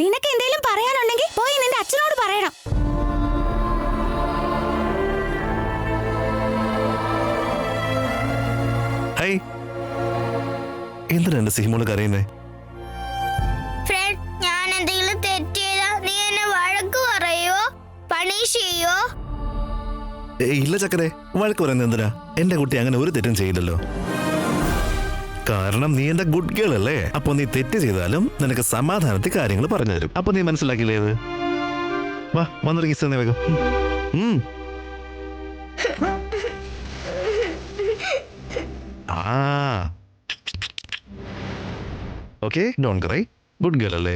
നിനക്ക് എന്തെങ്കിലും പറയാനുണ്ടെങ്കിൽ പോയി നിന്റെ അച്ഛനോട് പറയണം. ഹൈ, എന്തിനാ എന്റെ സിഹിമോള് കരയുന്നേ? ഞാൻ എന്തെങ്കിലും തെറ്റ് ചെയ്താ നീ എന്നെ വഴക്ക് പറയോ, പണിഷ് ചെയ്യോ? ഇല്ല ചക്കരെ, വഴക്ക് പറയുന്നത് എന്തിനാ? എന്റെ കുട്ടി അങ്ങനെ ഒരു തെറ്റും ചെയ്യില്ലല്ലോ. കാരണം നീ എന്റെ ഗുഡ് ഗേൾ അല്ലേ. അപ്പൊ നീ തെറ്റ് ചെയ്താലും നിനക്ക് സമാധാനത്തിൽ കാര്യങ്ങൾ പറഞ്ഞു തരും. അപ്പൊ നീ മനസ്സിലാക്കില്ലേ ഇത്? വാ, വന്നൊരു കിസ് തന്നെ വേഗം. Okay, don't cry. Good girl അല്ലേ?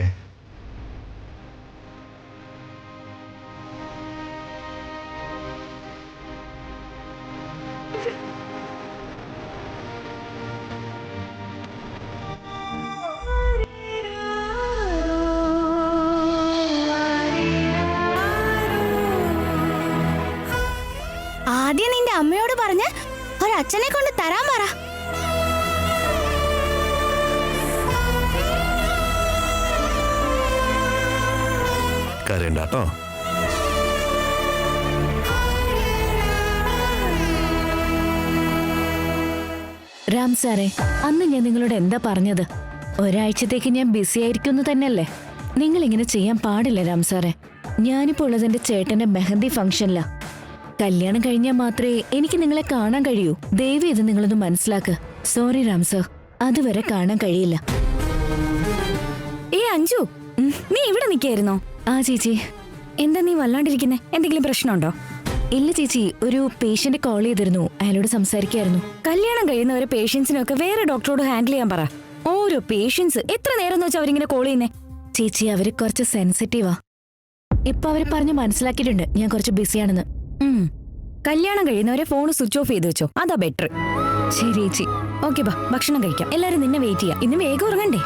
ആദ്യം നിന്റെ അമ്മയോട് പറഞ്ഞ് ഒരച്ഛനെ കൊണ്ട് തരാൻ പറ. കരയണ്ടാട്ടോ. രാം സാറേ, അന്ന് ഞാൻ നിങ്ങളോട് എന്താ പറഞ്ഞത്? ഒരാഴ്ചത്തേക്ക് ഞാൻ ബിസി ആയിരിക്കും തന്നെയല്ലേ? നിങ്ങൾ ഇങ്ങനെ ചെയ്യാൻ പാടില്ല രാം സാറേ. ഞാനിപ്പോ ഉള്ളത് എന്റെ ചേട്ടന്റെ മെഹന്തി ഫംഗ്ഷനിലാ. കല്യാണം കഴിഞ്ഞാൽ മാത്രമേ എനിക്ക് നിങ്ങളെ കാണാൻ കഴിയൂ. ദയവ് ഇത് നിങ്ങളൊന്ന് മനസ്സിലാക്ക്. സോറി രാം സർ, അതുവരെ കാണാൻ കഴിയില്ല. ഏ അഞ്ജു, നീ ഇവിടെ നിൽക്കായിരുന്നോ? ആ ചേച്ചി. എന്താ നീ വല്ലാണ്ടിരിക്കുന്നേ? എന്തെങ്കിലും പ്രശ്നമുണ്ടോ? ഇല്ല ചേച്ചി, ഒരു പേഷ്യന്റ് കോൾ ചെയ്തിരുന്നു, അയാളോട് സംസാരിക്കായിരുന്നു. കല്യാണം കഴിയുന്നവരെ പേഷ്യൻസിനൊക്കെ വേറെ ഡോക്ടറോട് ഹാൻഡിൽ ചെയ്യാൻ പറ. ഓരോ പേഷ്യൻസ് എത്ര നേരം വെച്ചാൽ അവരിങ്ങനെ കോൾ ചെയ്യുന്നേ? ചേച്ചി, അവര് കുറച്ച് സെൻസിറ്റീവാ. ഇപ്പൊ അവര് പറഞ്ഞ് മനസ്സിലാക്കിയിട്ടുണ്ട് ഞാൻ കുറച്ച് ബിസിയാണെന്ന്. കല്യാണം കഴിയുന്നവരെ ഫോൺ സ്വിച്ച് ഓഫ് ചെയ്ത് വെച്ചോ, അതാ ബെറ്റർ. ശരി ചേച്ചി. ഓക്കെ, ബാ, ഭക്ഷണം കഴിക്കാം. എല്ലാരും നിന്നെ വെയിറ്റ് ചെയ്യാം. ഇന്ന് വേഗം ഉറങ്ങണ്ടേ?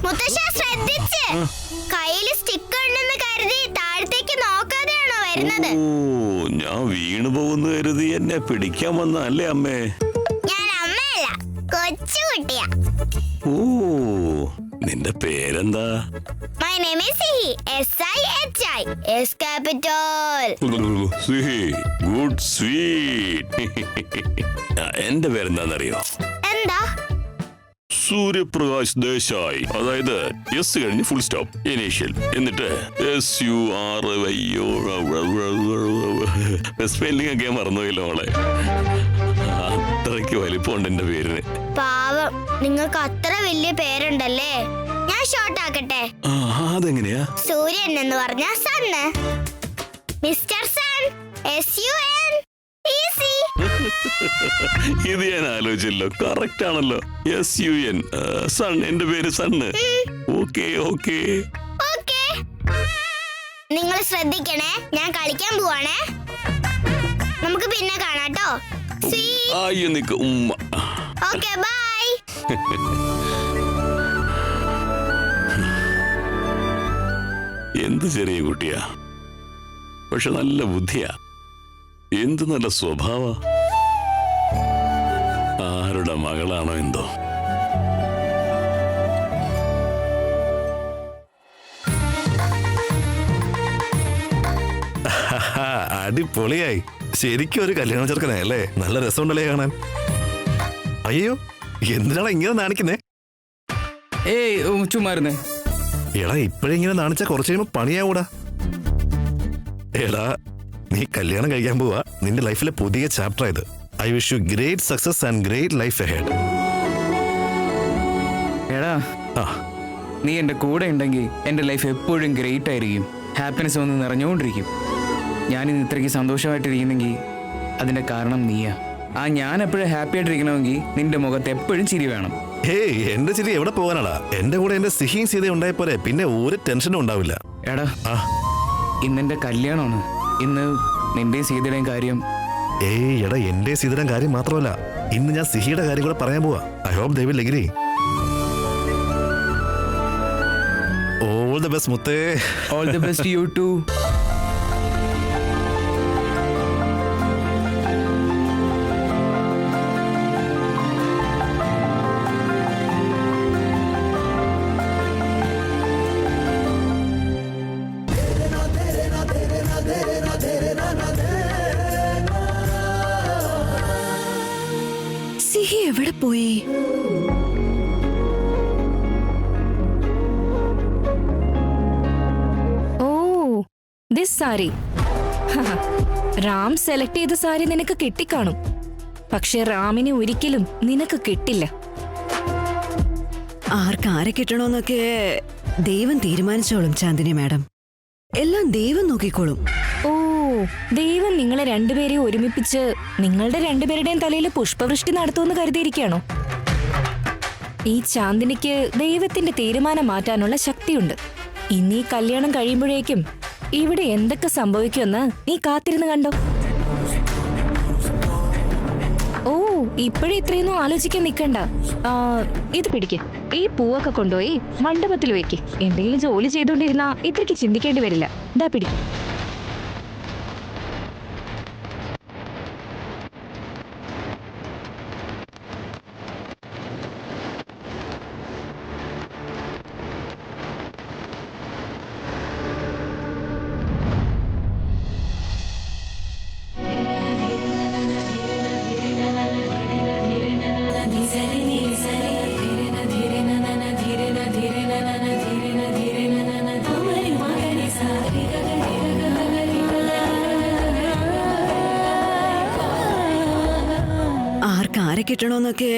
മുത്തശ്ശ ശ്രദ്ധിച്ച്, കയ്യില് സ്റ്റിക്ക് ഉണ്ടെന്ന് കരുതി താഴത്തേക്ക് നോക്കാതെയാണോ വരുന്നത്? ഞാൻ വീണു പോകുന്നു കരുതി എന്നെ പിടിക്കാൻ വന്നല്ലേ അമ്മേ? ഞാൻ അമ്മയല്ല, കൊച്ചുകുട്ടിയാ. ഓ, നിന്റെ പേരെന്താ? My name is Sihi. S-I-H-I. S capital. Sihi, good sweet. എന്റെ പേരെന്താന്നറിയോ? എന്താ? സൂര്യപ്രകാശ് ദേശായി. അതായത് എസ് കഴിഞ്ഞ് ഫുൾ സ്റ്റോപ്പ്, ഇനീഷ്യൽ, എന്നിട്ട് SUR. സ്പെല്ലിംഗ് ഒക്കെ മറന്നുപോയില്ല മോളെ. അത്രയ്ക്ക് വലിപ്പമുണ്ട് എന്റെ പേരിന്. പാവം, നിങ്ങൾക്ക് അത്ര വലിയ പേരുണ്ടല്ലേ. ഞാൻ ഷോർട്ട് ആക്കട്ടെ. അതെങ്ങനെയാ? സൂര്യൻ എന്ന് പറഞ്ഞ sun. Mister Sun, SUN. Easy. ഇത് ഞാൻ ആലോചിച്ചല്ലോ. കറക്റ്റ് ആണല്ലോ. SUN, sun. എന്റെ പേര് സണ്ണ്. Okay okay okay. നിങ്ങൾ ശ്രദ്ധിക്കണേ, ഞാൻ കളിക്കാൻ പോവാണേ. നമുക്ക് പിന്നെ കാണാട്ടോ. അയ്യോ നിക്ക് ഉമ്മ. Okay, bye. എന്ത് ചെറിയ കുട്ടിയാ, പക്ഷെ നല്ല ബുദ്ധിയാ. എന്ത് നല്ല സ്വഭാവ. ആരുടെ മകളാണോ എന്തോ. അടിപൊളിയായി. ശരിക്കും ഒരു കല്യാണ ചെറുക്കനല്ലേ. നല്ല രസമുണ്ടല്ലേ കാണാൻ. അയ്യോ, എന്തിനാണ് ഇങ്ങനെ നാണിക്കുന്നേ? ചുമ്മാരുന്നേ. എടാ, ഇപ്പഴിങ്ങനെ നാണിച്ചാ കുറച്ച് കഴിയുമ്പോ പണിയാവൂടാ. എടാ, നീ കല്യാണം കഴിക്കാൻ പോവാ. നിന്റെ ലൈഫിലെ പുതിയ ചാപ്റ്റർ ആയത്. I wish you great success and great life ahead. എടാ, നീ എൻ്റെ കൂടെ ഉണ്ടെങ്കിൽ എൻ്റെ ലൈഫ് എപ്പോഴും ഗ്രേറ്റ് ആയിരിക്കും, ഹാപ്പിനെസ് വന്ന് നിറഞ്ഞുകൊണ്ടിരിക്കും. ഞാനിന്ന് ഇത്രയ്ക്ക് സന്തോഷമായിട്ടിരിക്കുന്നെങ്കിൽ അതിൻ്റെ കാരണം നീയാ. ഞാൻ എപ്പോഴും ഹാപ്പി ആയിട്ടിരിക്കണമെങ്കിൽ നിന്റെ മുഖത്ത് എപ്പോഴും ചിരി വേണം. ഹേയ്, എന്റെ ചിരി എവിടെ പോകാനാടാ? എന്റെ കൂടെ എന്റെ സിഹിയും സീതയും ഉണ്ടായപ്പോലെ പിന്നെ ഒരു ടെൻഷനും ഉണ്ടാവില്ല. എടാ, ആ ഇന്നെൻ്റെ കല്യാണമാണ്. ഇന്ന് നിന്റെയും സീതയുടെയും കാര്യം. ഏയ് എടാ, എന്റെ സീതയുടെ കാര്യം മാത്രമല്ല, ഇന്ന് ഞാൻ സിഹിയുടെ കാര്യം കൂടെ പറയാൻ പോവാ. I hope they will agree. All the best മുത്തേ. All the best you too. Sihi എവിടെ പോയി? Oh, this sari. Ram select ചെയ്ത സാരി നിനക്ക് കിട്ടിക്കാണും. പക്ഷെ റാമിനെ ഒരിക്കലും നിനക്ക് കിട്ടില്ല. ആർക്കാരെ കിട്ടണോന്നൊക്കെ ദൈവം തീരുമാനിച്ചോളും ചാന്ദിനി മാഡം. എല്ലാം ദൈവം നോക്കിക്കോളും. ഓ, ദൈവം നിങ്ങളെ രണ്ടുപേരെയും ഒരുമിപ്പിച്ച് നിങ്ങളുടെ രണ്ടുപേരുടെയും തലയിൽ പുഷ്പവൃഷ്ടി നടത്തുമെന്ന് കരുതിയിരിക്കുകയാണോ? ഈ ചാന്ദിനിക്ക് ദൈവത്തിന്റെ തീരുമാനം മാറ്റാനുള്ള ശക്തിയുണ്ട്. ഇന്ന് ഈ കല്യാണം കഴിയുമ്പോഴേക്കും ഇവിടെ എന്തൊക്കെ സംഭവിക്കുമെന്ന് നീ കാത്തിരുന്ന് കണ്ടോ. ഓ, ഇപ്പോഴേ ഇത്രയൊന്നും ആലോചിക്കാൻ നിൽക്കണ്ട. ഇത് പിടിക്ക്. ഈ പൂവൊക്കെ കൊണ്ടുപോയി മണ്ഡപത്തിൽ വെക്ക്. എന്തെങ്കിലും ജോലി ചെയ്തോണ്ടിരുന്നാ ഇത്രയ്ക്ക് ചിന്തിക്കേണ്ടി വരില്ല. ഇതാ പിടിക്ക്. ആർക്കാരെ കിട്ടണോന്നൊക്കെ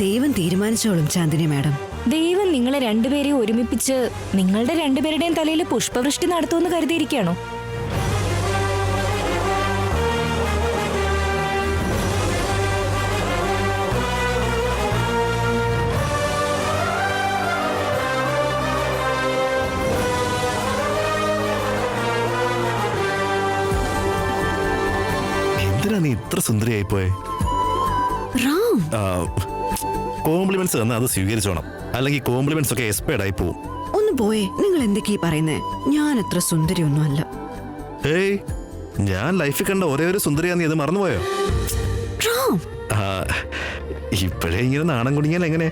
ദൈവം തീരുമാനിച്ചോളും ചാന്ദിനി മാഡം. ദൈവം നിങ്ങളെ രണ്ടുപേരെയും ഒരുമിപ്പിച്ച് നിങ്ങളുടെ രണ്ടുപേരുടെയും തലയിൽ പുഷ്പവൃഷ്ടി നടത്തുമെന്ന് കരുതിയിരിക്കുകയാണോ? എന്തിനാ നീ ഇത്ര സുന്ദരിയായി പോയെ? റാം, കോംപ്ലിമെന്റ്സ് തന്നാൽ അത് സ്വീകരിച്ചോണം, അല്ലെങ്കിൽ കോംപ്ലിമെന്റ്സ് ഒക്കെ എക്സ്പയർഡ് ആയി പോവും. ഒന്ന് പോയേ. നിങ്ങൾ എന്തൊക്കെയാ പറയുന്നേ? ഞാൻ അത്ര സുന്ദരിയൊന്നും അല്ല. ഏയ്, ഞാൻ ലൈഫിൽ കണ്ട ഒരേ ഒരു സുന്ദരിയാ, നീ അത് മറന്നുപോയോ? റാം, ഇപ്പോഴേ ഇങ്ങനെ നാണം കുടുങ്ങിയാൽ എങ്ങനെ?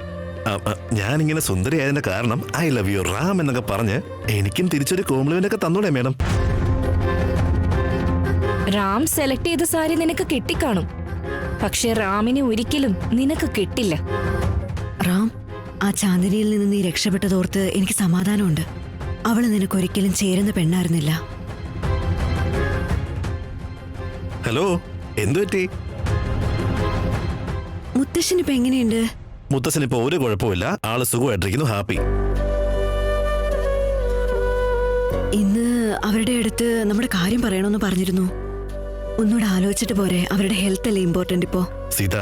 ഞാനിങ്ങനെ സുന്ദരിയായതിന്റെ കാരണം ഐ ലവ് യു റാം എന്നൊക്കെ പറഞ്ഞ് എനിക്കും തിരിച്ചൊരു കോംപ്ലിമെന്റ് ഒക്കെ തന്നൂടെ മേഡം? റാം സെലക്ട് ചെയ്ത സാരി നിനക്ക് കിട്ടിക്കാണും. പക്ഷെ റാമിനെ ഒരിക്കലും നിനക്ക് കിട്ടില്ല. റാം, ആ ചാന്ദിനിയിൽ നിന്ന് നീ രക്ഷപ്പെട്ടതോർത്ത് എനിക്ക് സമാധാനമുണ്ട്. അവള് നിനക്കൊരിക്കലും ചേരുന്ന പെണ്ണായിരുന്നില്ല. ഹലോ, എന്തു പറ്റി? മുത്തശ്ശനിപ്പോ എങ്ങനെയുണ്ട്? മുത്തശ്ശനിപ്പോ ഒരു കുഴപ്പമില്ല, ആള് സുഖമായിട്ടിരിക്കുന്നു, ഹാപ്പി. ഇന്ന് അവരുടെ അടുത്ത് നമ്മുടെ കാര്യം പറയണമെന്ന് പറഞ്ഞിരുന്നു. ഒന്നുകൂടെ ആലോചിച്ചിട്ട് പോരെ? അവരുടെ ഹെൽത്ത് അല്ലേ ഇമ്പോർട്ടന്റ് ഇപ്പോ. സീത,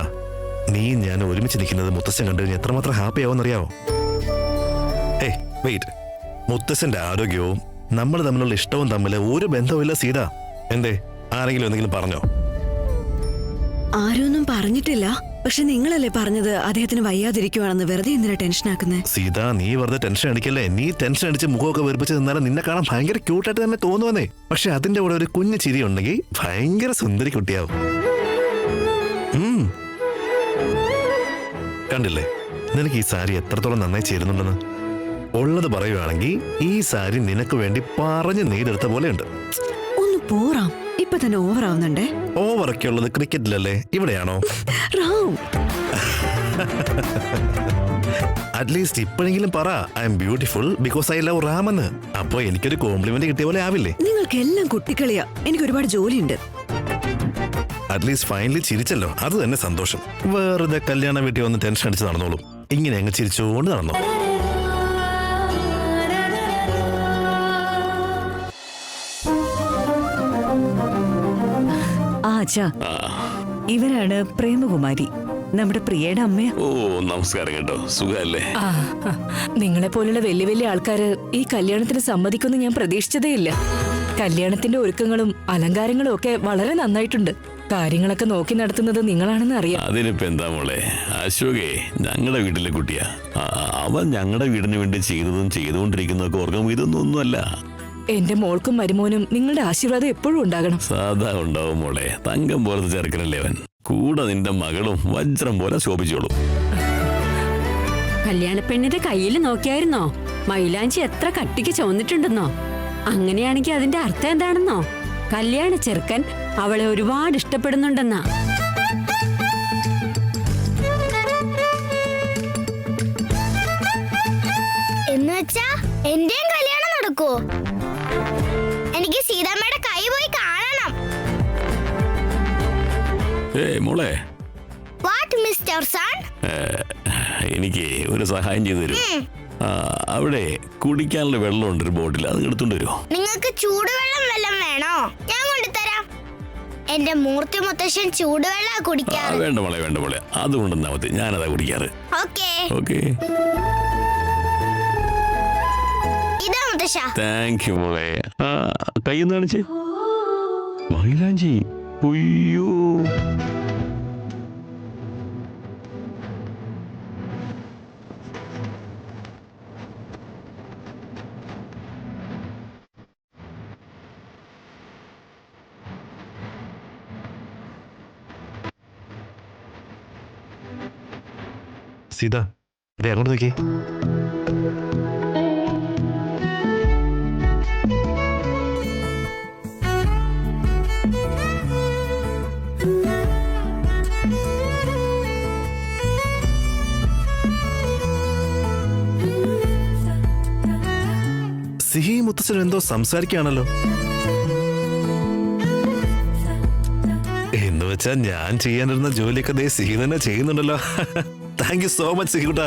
നീ ഞാൻ ഒരുമിച്ച് നിൽക്കുന്നത് മുത്തശ്ശൻ കണ്ടു കഴിഞ്ഞാൽ എത്രമാത്രം ഹാപ്പി ആവുമെന്നറിയാവോ? ഏയ് വെയിറ്റ്, മുത്തശ്ശന്റെ ആരോഗ്യവും നമ്മൾ തമ്മിലുള്ള ഇഷ്ടവും തമ്മിൽ ഒരു ബന്ധവുമില്ല സീത. എന്തേ, ആരെങ്കിലും എന്തെങ്കിലും പറഞ്ഞോ? ആരൊന്നും പറഞ്ഞിട്ടില്ല. പക്ഷെ നിങ്ങളല്ലേ പറഞ്ഞത് അദ്ദേഹത്തിന് വയ്യാതിരിക്കുവാണെന്ന്. വെറുതെ എന്തിനാ ടെൻഷൻ ആക്കുന്നത്? സീത, നീ വെറുതെ ടെൻഷൻ അടിക്കല്ലേ. നീ ടെൻഷൻ അടിച്ച് മുഖമൊക്കെ വെറുപ്പിച്ച് നിന്നാലും നിന്നെ കാണാൻ ഭയങ്കര ക്യൂട്ടായിട്ട് തന്നെ തോന്നുവന്നേ. പക്ഷെ അതിന്റെ കൂടെ ഒരു കുഞ്ഞു ചിരി ഉണ്ടെങ്കിൽ ഭയങ്കര സുന്ദരി കുട്ടിയാവും. കണ്ടില്ലേ, നിനക്ക് ഈ സാരി എത്രത്തോളം നന്നായി ചേരുന്നുണ്ടെന്ന്? ഉള്ളത് പറയുവാണെങ്കിൽ ഈ സാരി നിനക്ക് വേണ്ടി പറഞ്ഞു നെയ്തെടുത്ത പോലെയുണ്ട്. ഒന്ന് പോറാം, ഇപ്പൊ തന്നെ ഓവർ ആവുന്നുണ്ടേ. ഓവറൊക്കെ ഉള്ളത് ക്രിക്കറ്റിലല്ലേ, ഇവിടെയാണോ? റാം, അറ്റ്ലീസ്റ്റ് ഇപ്പോഴെങ്കിലും പറ I M beautiful because I love Ram എന്ന്. അപ്പൊ എനിക്കൊരു കോംപ്ലിമെന്റ് കിട്ടിയ പോലെ ആവില്ലേ? നിങ്ങൾക്ക് എല്ലാം കുട്ടിക്കളിയാ. എനിക്ക് ഒരുപാട് ജോലിയുണ്ട്. അറ്റ്ലീസ്റ്റ് ഫൈനലി ചിരിച്ചല്ലോ, അത് തന്നെ സന്തോഷം. വെറുതെ കല്യാണ വീട്ടിൽ വന്ന് ടെൻഷൻ അടിച്ച് നടന്നോളും. ഇങ്ങനെ അങ്ങ് ചിരിച്ചുകൊണ്ട് നടന്നോ. അച്ഛാ, ആ. ഇവരാണ് പ്രേമകുമാരി, നമ്മുടെ പ്രിയയുടെ അമ്മയാ. ഓ നമസ്കാരം കേട്ടോ, സുഖല്ലേ? നിങ്ങളെ പോലുള്ള വലിയ വലിയ ആൾക്കാര് ഈ കല്യാണത്തിന് സമ്മതിക്കുമെന്ന് ഞാൻ പ്രതീക്ഷിച്ചതേയില്ല. കല്യാണത്തിന്റെ ഒരുക്കങ്ങളും അലങ്കാരങ്ങളും ഒക്കെ വളരെ നന്നായിട്ടുണ്ട്. കാര്യങ്ങളൊക്കെ നോക്കി നടത്തുന്നത് നിങ്ങളാണെന്ന് അറിയാം. അതിനിപ്പോ എന്താ മോളെ, അശോകേ ഞങ്ങളുടെ വീട്ടിലെ കുട്ടിയാ. അവൻ ഞങ്ങളുടെ വീടിന് വേണ്ടി ചെയ്തതും ചെയ്തുകൊണ്ടിരിക്കുന്നതൊക്കെ ഓർക്കുമ്പോൾ ഇതൊന്നും ഒന്നുമല്ല. എന്റെ മോൾക്കും മരുമോനും നിങ്ങളുടെ ആശീർവാദം എപ്പോഴും ഉണ്ടാകണം. സാധാ ഉണ്ടാവും മോളെ, തങ്കം പോലത്തെ ചെറുക്കനല്ലേ അവൻ. കൂടെ നിന്റെ മകളും വജ്രം പോലെ ശോഭിച്ചോളും. കല്യാണപ്പെണ്ണിന്റെ കയ്യിൽ നോക്കിയായിരുന്നോ മൈലാഞ്ചി എത്ര കട്ടിക്ക് ചുവന്നിട്ടുണ്ടെന്നോ? അങ്ങനെയാണെങ്കിൽ അതിന്റെ അർത്ഥം എന്താണെന്നോ? കല്യാണ ചെറുക്കൻ അവളെ ഒരുപാട് ഇഷ്ടപ്പെടുന്നുണ്ടെന്നാ. എന്നുവെച്ചാ എന്റെയും കല്യാണം നടക്കുവോ? എനിക്ക് സീതാമ്മയുടെ കൈ പോയി കാണണം. മോളെ, വാട്ട് മിസ്റ്റർ സൺ? എനിക്ക് ഒരു സഹായം ചെയ്തു തരും. അവിടെ കുടിക്കാനുള്ള വെള്ളമുണ്ട് ഒരു ബോട്ടിൽ, അത് എടുത്തോണ്ട് വരുമോ? നിങ്ങൾക്ക് ചൂടുവെള്ളം വല്ലതും വേണോ? ഞാൻ കൊണ്ടുതരാം. എന്റെ മൂർത്തി മുത്തശ്ശൻ ചൂടുവെള്ളം കുടിക്കാറ്. വേണ്ട മോളെ, വേണ്ട മോളെ, അത് കൊണ്ടുവന്നാ മതി, ഞാനതാ കുടിക്കാറ്. ഓക്കേ. ഓക്കെ, ഇതാ മുത്തശ്ശ. താങ്ക് യു മോളെ. കൈ ഒന്ന് കാണിച്ചേ. മൈലാഞ്ചി. ഉയ്യോ, സീത, ദേ അങ്ങോട്ട് നോക്കി. സിഹി മുത്തച്ഛൻ എന്തോ സംസാരിക്കുകയാണല്ലോ. എന്ന് വെച്ചാ ഞാൻ ചെയ്യാനിരുന്ന ജോലിയൊക്കെ ദേ സിഹി തന്നെ ചെയ്യുന്നുണ്ടല്ലോ. താങ്ക് യു സോ മച്ച് സിഹികുട്ട.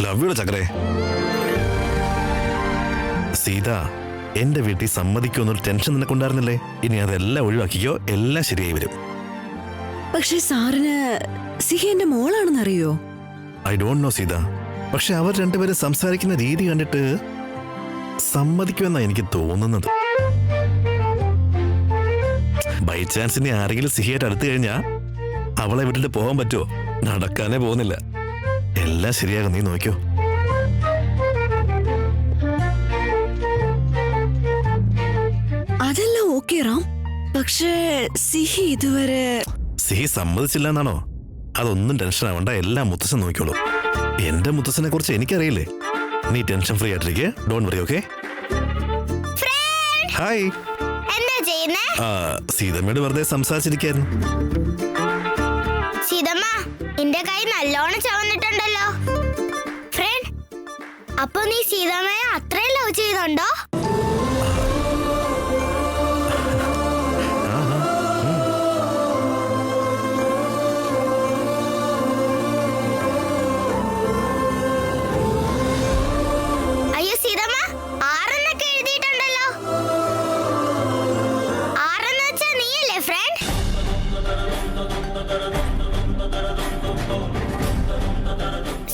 ലവ് യു ചക്കരേ. സീത, എന്റെ വീട്ടിൽ സമ്മതിക്കുമെന്നൊരു ടെൻഷൻ നിനക്കുണ്ടായിരുന്നില്ലേ? ഇനി അതെല്ലാം ഒഴിവാക്കിക്കോ, എല്ലാം ശരിയായി വരും. പക്ഷെ സാറിന് സിഹി എന്റെ മോളാണെന്നറിയോ? ഐ ഡോണ്ട് നോ സീത, പക്ഷെ അവർ രണ്ടുപേരും സംസാരിക്കുന്ന രീതി കണ്ടിട്ട് സമ്മതിക്കുമെന്നാ എനിക്ക് തോന്നുന്നത്. ബൈ ചാൻസ് ഇനി ആരെങ്കിലും സിഹിയായിട്ട് അടുത്തു കഴിഞ്ഞാ അവളെ വിട്ടിട്ട് പോകാൻ പറ്റുമോ? നടക്കാനേ പോകുന്നില്ല. എല്ലാം ശരിയാകും, നീ നോക്കിയോ. അതെല്ലാം ഓക്കെ റാം, പക്ഷേ സിഹി ഇതുവരെ സിഹി സമ്മതിച്ചില്ല എന്നാണോ? അതൊന്നും ടെൻഷൻ ആവണ്ട, എല്ലാം മുത്തശ്ശൻ നോക്കിയോളൂ. എന്റെ മുത്തശ്ശനെ കുറിച്ച് എനിക്കറിയില്ലേ. നീ ടെൻഷൻ ഫ്രീ ആയിട്ടിരിക്കെ, ഡോണ്ട് വറി. ഓക്കെ. ഹായ്. എന്താ ചെയ്യുന്നേ? സീതമ്മയോട് വെറുതെ സംസാരിച്ചിരിക്കായിരുന്നു. സീതമ്മ, എന്റെ കൈ നല്ലോണം ചവന്നിട്ടുണ്ടല്ലോ. ഫ്രണ്ട്, അപ്പൊ നീ സീതമ്മയെ അത്രയും ലവ് ചെയ്യുന്നുണ്ടോ? അയ്യോ സീതമ്മ, ആറെന്നൊക്കെ എഴുതിയിട്ടുണ്ടല്ലോ. ആറെന്ന് വെച്ചാ നീയല്ലേ ഫ്രണ്ട്?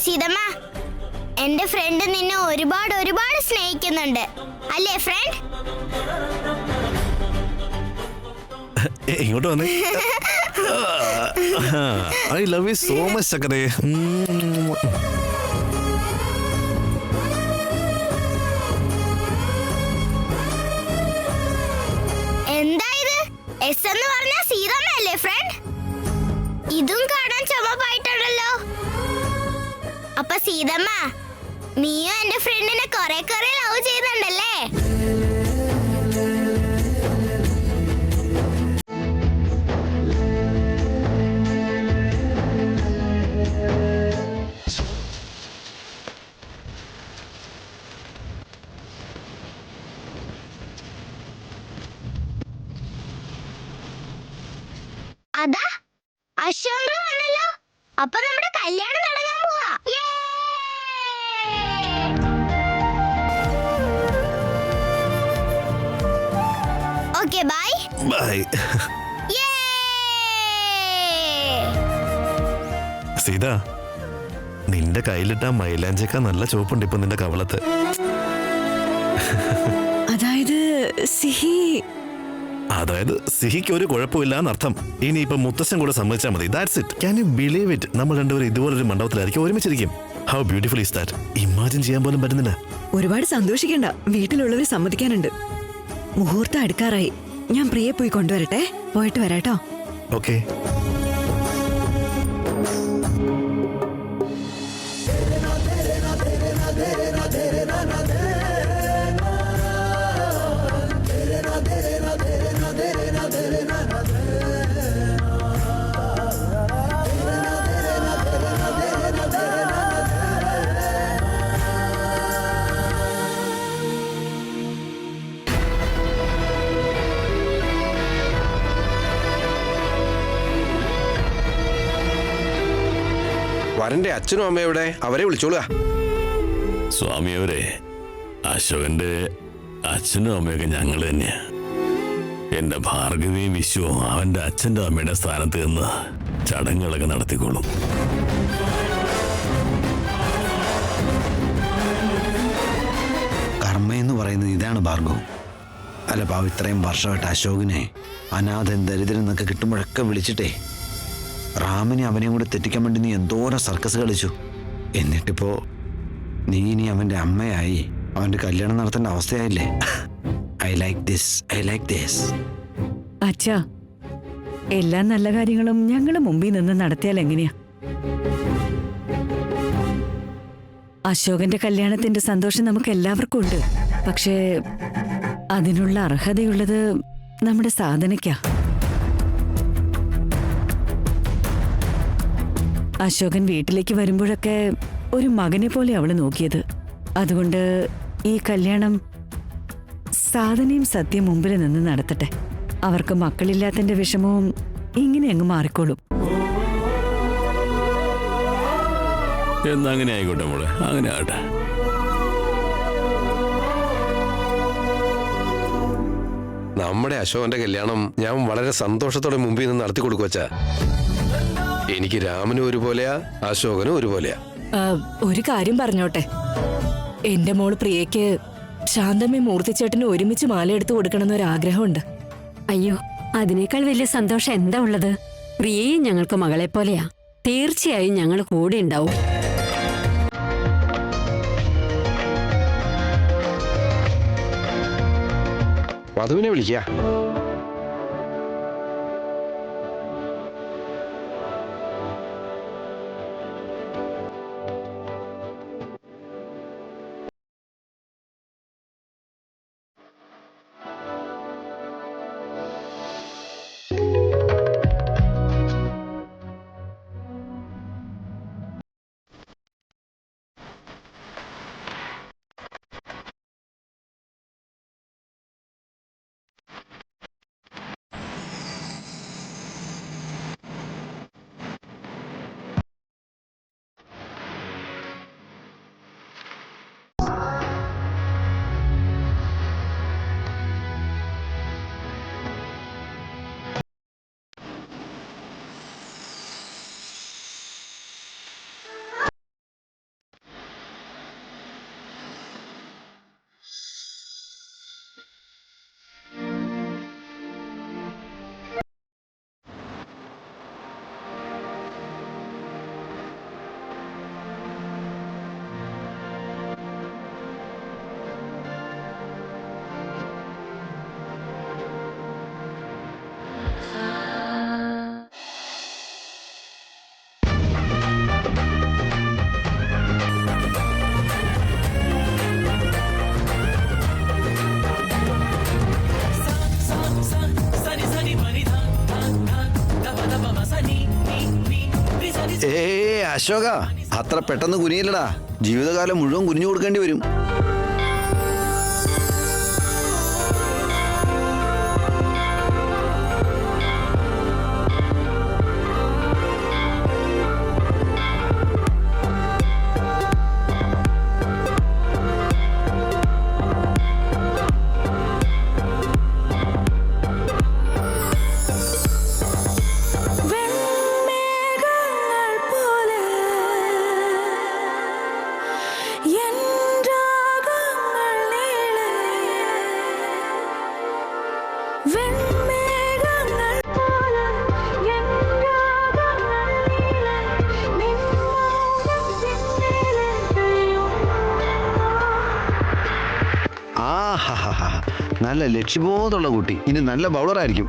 സീതമ്മ, എന്റെ ഫ്രണ്ട് നിന്നെ ഒരുപാട് ഒരുപാട് സ്നേഹിക്കുന്നുണ്ട്, അല്ലേ ഫ്രണ്ട്? ഇങ്ങോട്ട് വന്നേ. I love you so much ചക്കരേ. എന്താ ഇത്? എസ് എന്ന് പറഞ്ഞ സീതമ്മയല്ലേ ഫ്രണ്ട്? ഇതും കാണാൻ ചുമപ്പായിട്ടുണ്ടല്ലോ. അപ്പൊ സീതമ്മ, നീയും എന്റെ ഫ്രണ്ടിനെ കുറെ ലവ് ചെയ്യുന്നുണ്ടല്ലേ? അതാ അശോക വന്നല്ലോ. അപ്പൊ നമ്മുടെ കല്യാണം തുടങ്ങാൻ പോവാ. Okay bye. ബൈ. സീത, നിന്റെ കയ്യിലിട്ട മൈലാഞ്ചിക്ക നല്ല ചുവപ്പുണ്ട് ഇപ്പൊ നിന്റെ കവളത്ത്. അതായത് സിഹിക്ക് ഒരു കുഴപ്പമില്ല എന്നർത്ഥം. ഇനിയിപ്പൊ മുത്തശ്ശൻ കൂടെ സമ്മതിച്ചാൽ മതി. That's it. Can you believe it? നമ്മൾ രണ്ടുപേരും ഇതുപോലൊരു മണ്ഡപത്തിലായിരിക്കും ഒരുമിച്ചിരിക്കും. How beautiful is that? Imagine ചെയ്യാൻ പോലും പറ്റുന്നില്ല. ഒരുപാട് സന്തോഷിക്കണ്ട, വീട്ടിലുള്ളവർ സമ്മതിക്കാനുണ്ട്. മുഹൂർത്തം അടുക്കാറായി. ഞാൻ പ്രിയെ പോയി കൊണ്ടുവരട്ടെ. പോയിട്ട് വരാട്ടോ. ഓക്കെ. വരന്റെ അച്ഛനും അമ്മയുടെ അവരെ വിളിച്ചോളുക. സ്വാമിയവരെ, അശോകന്റെ അച്ഛനും അമ്മയൊക്കെ ഞങ്ങൾ തന്നെയാ. എന്റെ ഭാർഗവിയും വിശ്വവും അവന്റെ അച്ഛൻ്റെ അമ്മയുടെ സ്ഥാനത്ത് നിന്ന് ചടങ്ങുകളൊക്കെ നടത്തിക്കോളും. കർമ്മ എന്ന് പറയുന്നത് ഇതാണ് ഭാർഗവ്. അല്ല പാവ, ഇത്രയും വർഷമായിട്ട് അശോകിനെ അനാഥൻ ദരിദ്രൻ എന്നൊക്കെ കിട്ടുമ്പോഴൊക്കെ വിളിച്ചിട്ടേ റാമിനെ അവനെയും കൂടെ തെറ്റിക്കാൻ വേണ്ടി നീ എന്തോരം സർക്കസ് കളിച്ചു. എന്നിട്ടിപ്പോ നീ ഇനി അവന്റെ അമ്മയായി അവന്റെ കല്യാണം നടത്തേണ്ട അവസ്ഥയായില്ലേ? I like this. അച്ഛാ, എല്ലാ നല്ല കാര്യങ്ങളും ഞങ്ങൾ മുമ്പിൽ നിന്ന് നടത്തിയാൽ എങ്ങനെയാ? അശോകന്റെ കല്യാണത്തിന്റെ സന്തോഷം നമുക്ക് എല്ലാവർക്കും ഉണ്ട്. പക്ഷേ അതിനുള്ള അർഹതയുള്ളത് നമ്മുടെ സാധനയ്ക്കാ. അശോകൻ വീട്ടിലേക്ക് വരുമ്പോഴൊക്കെ ഒരു മകനെ പോലെ അവള് നോക്കിയത്. അതുകൊണ്ട് ഈ കല്യാണം സാധനയും സത്യം മുമ്പിൽ നിന്ന് നടത്തട്ടെ. അവർക്ക് മക്കളില്ലാത്തതിന്റെ വിഷമവും ഇങ്ങനെ അങ്ങ് മാറിക്കോളും. എന്നാ അങ്ങനെ ആയിക്കോട്ടെ മോളെ, അങ്ങനെ ആട്ടെ. നമ്മുടെ അശോകന്റെ കല്യാണം ഞാൻ വളരെ സന്തോഷത്തോടെ മുമ്പിൽ നിന്ന് നടത്തി കൊടുക്കുവച്ചാ. എനിക്ക് രാമനും ഒരുപോലെയാ, അശോകനും ഒരുപോലെയാ. ഒരു കാര്യം പറഞ്ഞോട്ടെ, എന്റെ മോള് പ്രിയയ്ക്ക് ശാന്തമ്മയും മൂർത്തിച്ചേട്ടനും ഒരുമിച്ച് മാലയെടുത്ത് കൊടുക്കണമെന്നൊരു ആഗ്രഹമുണ്ട്. അയ്യോ, അതിനേക്കാൾ വലിയ സന്തോഷം എന്താ ഉള്ളത്? പ്രിയയും ഞങ്ങൾക്ക് മകളെ പോലെയാ. തീർച്ചയായും ഞങ്ങൾ കൂടെ ഉണ്ടാവും. വധുവിനെ വിളിക്കുക. അശോക, അത്ര പെട്ടെന്ന് കുനിയില്ലടാ. ജീവിതകാലം മുഴുവൻ കുനിഞ്ഞു കൊടുക്കേണ്ടി വരും. വെൺമേഘങ്ങൾ പോലെ നല്ല ലക്ഷ്യബോധമുള്ള കുട്ടി, ഇനി നല്ല ബൗളറായിരിക്കും.